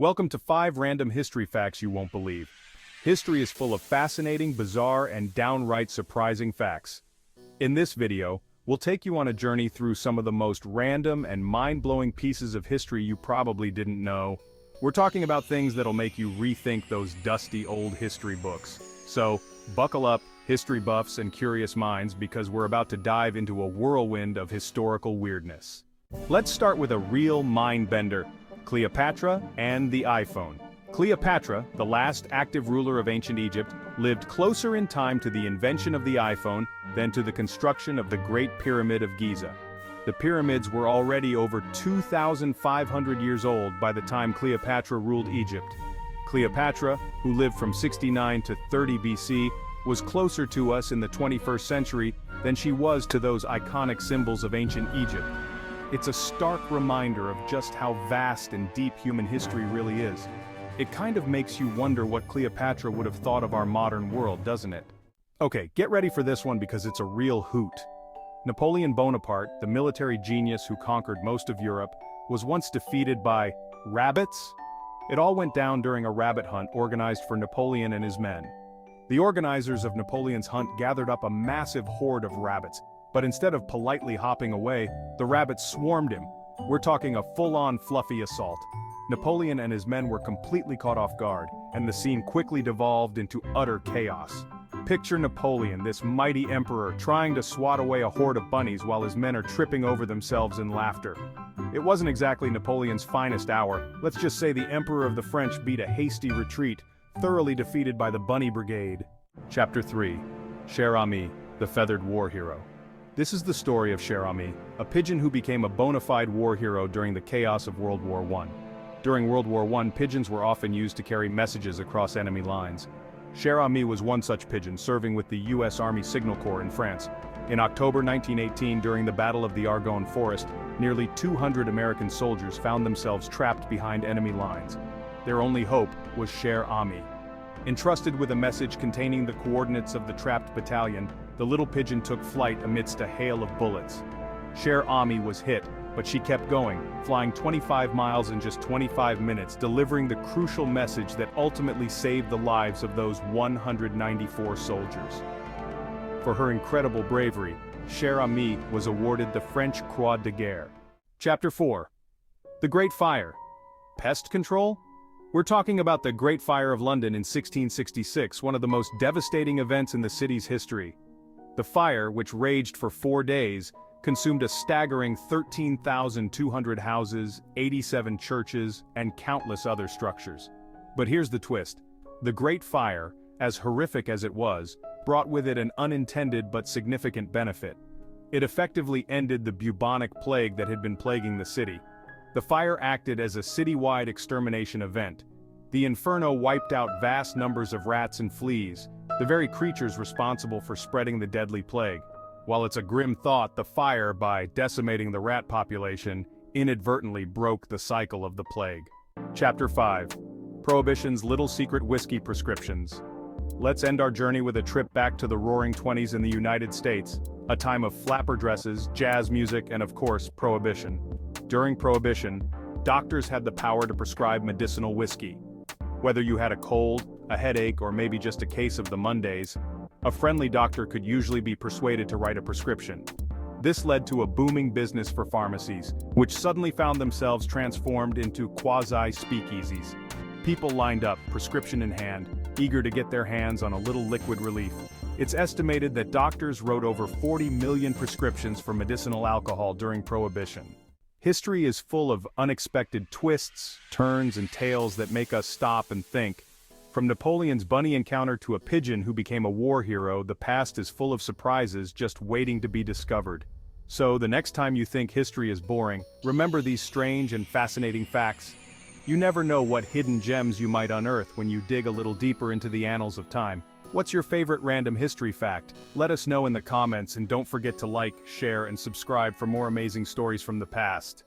Welcome to 5 random history facts you won't believe. History is full of fascinating, bizarre, and downright surprising facts. In this video, we'll take you on a journey through some of the most random and mind-blowing pieces of history you probably didn't know. We're talking about things that'll make you rethink those dusty old history books. So, buckle up, history buffs and curious minds, because we're about to dive into a whirlwind of historical weirdness. Let's start with a real mind-bender: Cleopatra and the iPhone. Cleopatra, the last active ruler of ancient Egypt, lived closer in time to the invention of the iPhone than to the construction of the Great Pyramid of Giza. The pyramids were already over 2,500 years old by the time Cleopatra ruled Egypt. Cleopatra, who lived from 69 to 30 BC, was closer to us in the 21st century than she was to those iconic symbols of ancient Egypt. It's a stark reminder of just how vast and deep human history really is. It kind of makes you wonder what Cleopatra would have thought of our modern world, doesn't it? Okay, get ready for this one because it's a real hoot. Napoleon Bonaparte, the military genius who conquered most of Europe, was once defeated by rabbits? It all went down during a rabbit hunt organized for Napoleon and his men. The organizers of Napoleon's hunt gathered up a massive horde of rabbits, but instead of politely hopping away, the rabbits swarmed him. We're talking a full-on fluffy assault. Napoleon and his men were completely caught off guard, and the scene quickly devolved into utter chaos. Picture Napoleon, this mighty emperor, trying to swat away a horde of bunnies while his men are tripping over themselves in laughter. It wasn't exactly Napoleon's finest hour. Let's just say the Emperor of the French beat a hasty retreat, thoroughly defeated by the Bunny Brigade. Chapter 3. Cher Ami, the Feathered War Hero. This is the story of Cher Ami, a pigeon who became a bona fide war hero during the chaos of World War I. During World War I, pigeons were often used to carry messages across enemy lines. Cher Ami was one such pigeon, serving with the U.S. Army Signal Corps in France. In October 1918, during the Battle of the Argonne Forest, nearly 200 American soldiers found themselves trapped behind enemy lines. Their only hope was Cher Ami. Entrusted with a message containing the coordinates of the trapped battalion, the little pigeon took flight amidst a hail of bullets. Cher Ami was hit, but she kept going, flying 25 miles in just 25 minutes, delivering the crucial message that ultimately saved the lives of those 194 soldiers. For her incredible bravery, Cher Ami was awarded the French Croix de Guerre. Chapter 4. The Great Fire. Pest control? We're talking about the Great Fire of London in 1666, one of the most devastating events in the city's history. The fire, which raged for 4 days, consumed a staggering 13,200 houses, 87 churches, and countless other structures. But here's the twist. The Great Fire, as horrific as it was, brought with it an unintended but significant benefit. It effectively ended the bubonic plague that had been plaguing the city. The fire acted as a citywide extermination event. The inferno wiped out vast numbers of rats and fleas, the very creatures responsible for spreading the deadly plague. While it's a grim thought, the fire, by decimating the rat population, inadvertently broke the cycle of the plague. Chapter 5. Prohibition's Little Secret Whiskey Prescriptions. Let's end our journey with a trip back to the Roaring '20s in the United States, a time of flapper dresses, jazz music, and of course, Prohibition. During Prohibition, doctors had the power to prescribe medicinal whiskey. Whether you had a cold, a headache, or maybe just a case of the Mondays, a friendly doctor could usually be persuaded to write a prescription. This led to a booming business for pharmacies, which suddenly found themselves transformed into quasi-speakeasies. People lined up, prescription in hand, eager to get their hands on a little liquid relief. It's estimated that doctors wrote over 40 million prescriptions for medicinal alcohol during Prohibition. History is full of unexpected twists, turns, and tales that make us stop and think. From Napoleon's bunny encounter to a pigeon who became a war hero, the past is full of surprises just waiting to be discovered. So, the next time you think history is boring, remember these strange and fascinating facts. You never know what hidden gems you might unearth when you dig a little deeper into the annals of time. What's your favorite random history fact? Let us know in the comments, and don't forget to like, share, and subscribe for more amazing stories from the past.